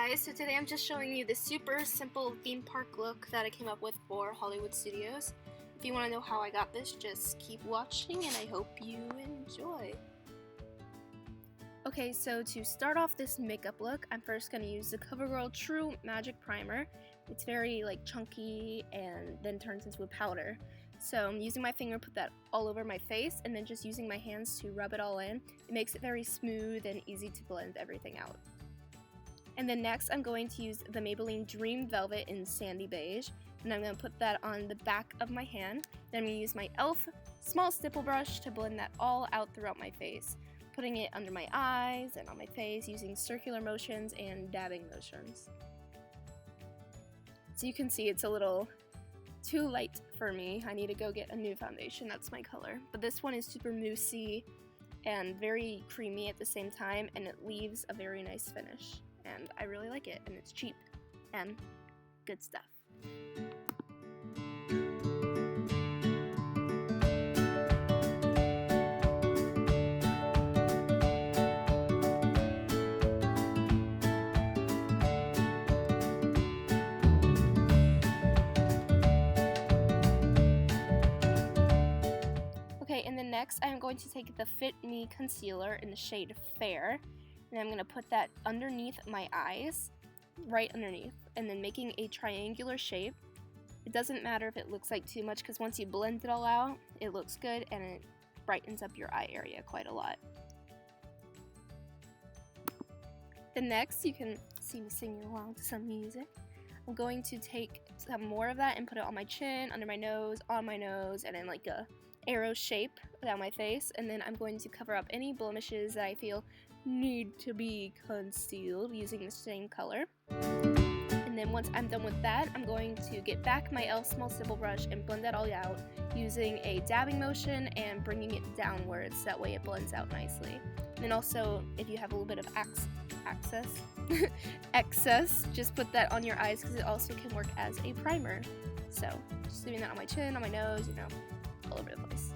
guys, so today I'm just showing you the super simple theme park look that I came up with for Hollywood Studios. If you want to know how I got this, just keep watching and I hope you enjoy. Okay, so to start off this makeup look, I'm first going to use the CoverGirl True Magic Primer. It's very chunky and then turns into a powder. So I'm using my finger to put that all over my face and then just using my hands to rub it all in. It makes it very smooth and easy to blend everything out. And then next I'm going to use the Maybelline Dream Velvet in Sandy Beige, and I'm going to put that on the back of my hand. Then I'm going to use my e.l.f. small stipple brush to blend that all out throughout my face, putting it under my eyes and on my face using circular motions and dabbing motions. So you can see it's a little too light for me. I need to go get a new foundation that's my color. But this one is super moussey and very creamy at the same time, and it leaves a very nice finish. And I really like it, and it's cheap and good stuff. Okay, and then next I'm going to take the Fit Me concealer in the shade Fair, and I'm going to put that underneath my eyes, right underneath, and then making a triangular shape. It doesn't matter if it looks like too much, because once you blend it all out, it looks good and it brightens up your eye area quite a lot. Then next, you can see me singing along to some music. I'm going to take some more of that and put it on my chin, under my nose, on my nose, and in like a arrow shape down my face. And then I'm going to cover up any blemishes that I feel need to be concealed using the same color. And then once I'm done with that, I'm going to get back my e.l.f. small stipple brush and blend that all out using a dabbing motion and bringing it downwards, that way it blends out nicely. And then also, if you have a little bit of excess, just put that on your eyes, because it also can work as a primer. So just leaving that on my chin, on my nose, all over the place.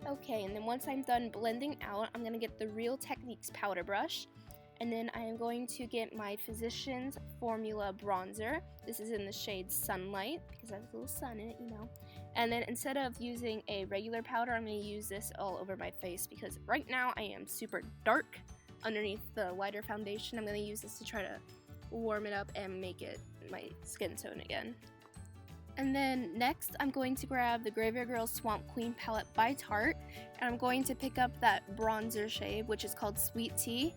Okay, and then once I'm done blending out, I'm going to get the Real Techniques powder brush, and then I am going to get my Physicians Formula bronzer. This is in the shade Sunlight, because I have a little sun in it, And then instead of using a regular powder, I'm going to use this all over my face, because right now I am super dark underneath the lighter foundation. I'm going to use this to try to warm it up and make it my skin tone again. And then next, I'm going to grab the Graveyard Girl Swamp Queen palette by Tarte, and I'm going to pick up that bronzer shade, which is called Sweet Tea,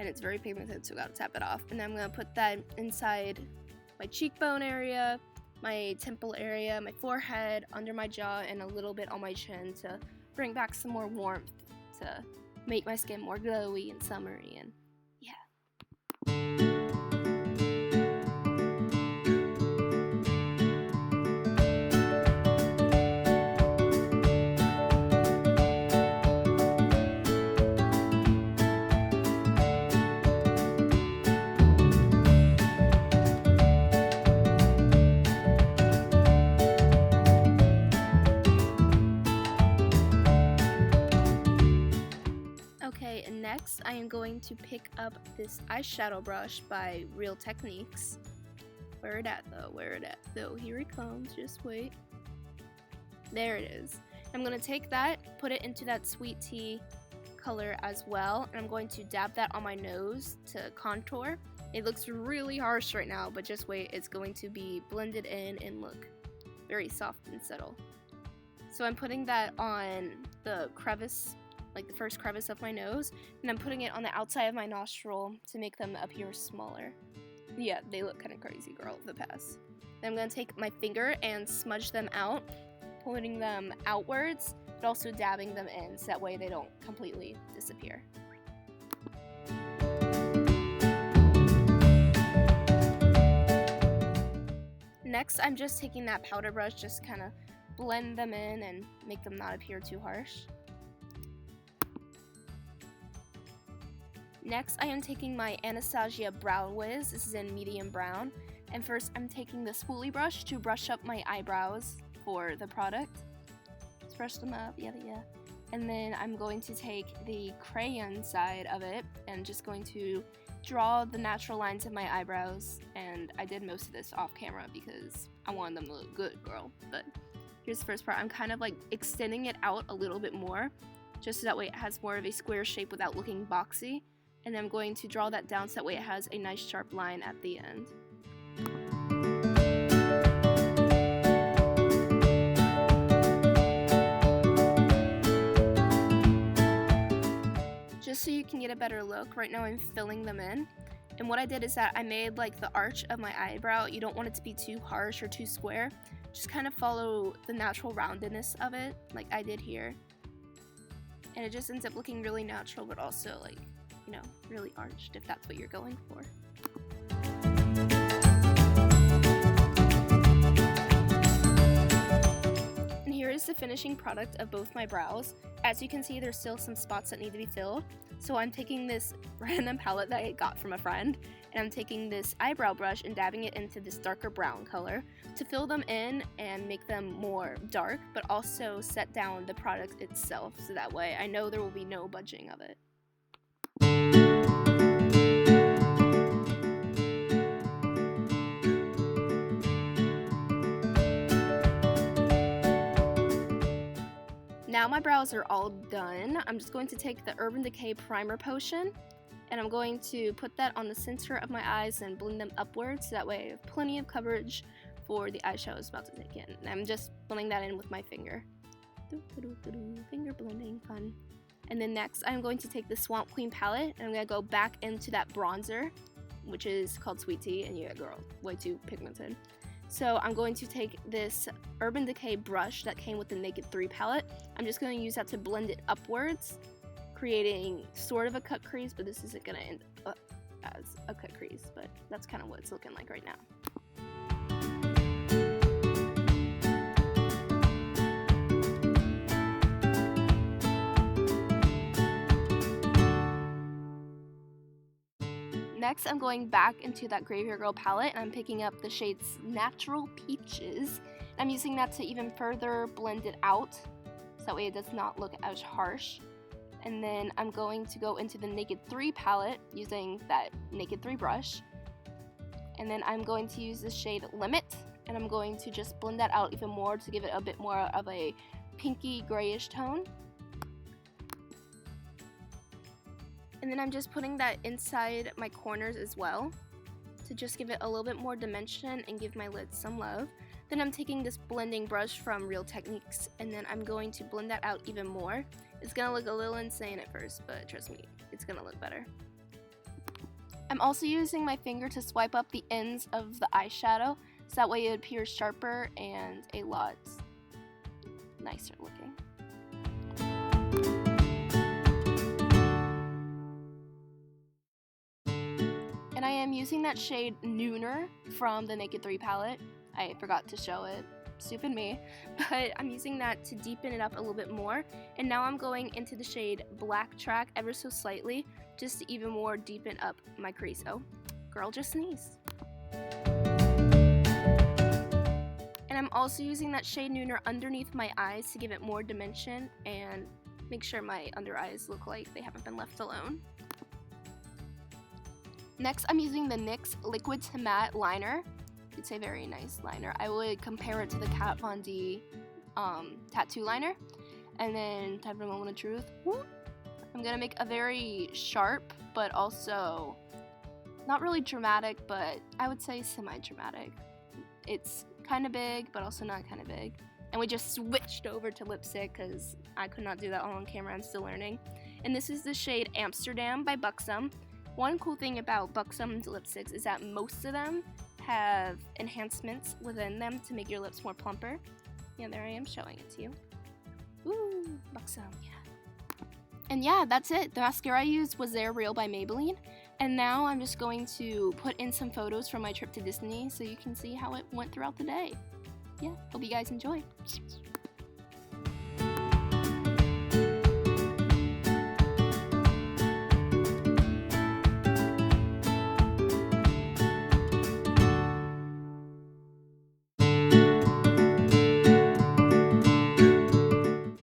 and it's very pigmented, so I gotta tap it off. And then I'm gonna put that inside my cheekbone area, my temple area, my forehead, under my jaw, and a little bit on my chin to bring back some more warmth to make my skin more glowy and summery, and yeah. Okay, and next I am going to pick up this eyeshadow brush by Real Techniques. Where it at though? Here it comes, just wait. There it is. I'm going to take that, put it into that Sweet Tea color as well, and I'm going to dab that on my nose to contour. It looks really harsh right now, but just wait, it's going to be blended in and look very soft and subtle. So I'm putting that on the crevice, like the first crevice of my nose, and I'm putting it on the outside of my nostril to make them appear smaller. Yeah, they look kind of crazy, girl of the past. Then I'm going to take my finger and smudge them out, putting them outwards, but also dabbing them in, so that way they don't completely disappear. Next, I'm just taking that powder brush, just kind of blend them in and make them not appear too harsh. Next, I am taking my Anastasia Brow Wiz. This is in medium brown. And first, I'm taking the spoolie brush to brush up my eyebrows for the product. Just brush them up, yeah. And then I'm going to take the crayon side of it and just going to draw the natural lines of my eyebrows. And I did most of this off camera because I wanted them to look good, girl. But here's the first part. I'm kind of like extending it out a little bit more, just so that way it has more of a square shape without looking boxy. And then I'm going to draw that down so that way it has a nice sharp line at the end. Just so you can get a better look, right now I'm filling them in. And what I did is that I made like the arch of my eyebrow. You don't want it to be too harsh or too square. Just kind of follow the natural roundedness of it, like I did here. And it just ends up looking really natural, but also like, you know, really arched if that's what you're going for. And here is the finishing product of both my brows. As you can see, there's still some spots that need to be filled. So I'm taking this random palette that I got from a friend, and I'm taking this eyebrow brush and dabbing it into this darker brown color to fill them in and make them more dark, but also set down the product itself, so that way I know there will be no budging of it. Now my brows are all done. I'm just going to take the Urban Decay Primer Potion and I'm going to put that on the center of my eyes and blend them upwards so that way I have plenty of coverage for the eyeshadow I was about to take in. And I'm just blending that in with my finger. Finger blending, fun. And then next I'm going to take the Swamp Queen palette and I'm going to go back into that bronzer, which is called Sweet Tea, and yeah girl, way too pigmented. So I'm going to take this Urban Decay brush that came with the Naked 3 palette. I'm just going to use that to blend it upwards, creating sort of a cut crease, but this isn't going to end up as a cut crease, but that's kind of what it's looking like right now. Next, I'm going back into that Graveyard Girl palette, and I'm picking up the shades Natural Peaches. I'm using that to even further blend it out, so that way it does not look as harsh. And then I'm going to go into the Naked 3 palette, using that Naked 3 brush. And then I'm going to use the shade Limit, and I'm going to just blend that out even more to give it a bit more of a pinky grayish tone. And then I'm just putting that inside my corners as well to just give it a little bit more dimension and give my lids some love. Then I'm taking this blending brush from Real Techniques and then I'm going to blend that out even more. It's going to look a little insane at first, but trust me, it's going to look better. I'm also using my finger to swipe up the ends of the eyeshadow so that way it appears sharper and a lot nicer looking. And I am using that shade Nooner from the Naked 3 palette. I forgot to show it, stupid me, but I'm using that to deepen it up a little bit more. And now I'm going into the shade Black Track ever so slightly, just to even more deepen up my crease. Oh, girl just sneezed. And I'm also using that shade Nooner underneath my eyes to give it more dimension and make sure my under eyes look like they haven't been left alone. Next, I'm using the NYX Liquid to Matte Liner. It's a very nice liner. I would compare it to the Kat Von D tattoo liner. And then, time for a moment of truth. I'm going to make a very sharp, but also not really dramatic, but I would say semi-dramatic. It's kind of big, but also not kind of big. And we just switched over to lipstick because I could not do that all on camera. I'm still learning. And this is the shade Amsterdam by Buxom. One cool thing about Buxom's lipsticks is that most of them have enhancements within them to make your lips more plumper. Yeah, there I am showing it to you. Ooh, Buxom, yeah. And yeah, that's it. The mascara I used was They're Real by Maybelline. And now I'm just going to put in some photos from my trip to Disney so you can see how it went throughout the day. Yeah, hope you guys enjoy.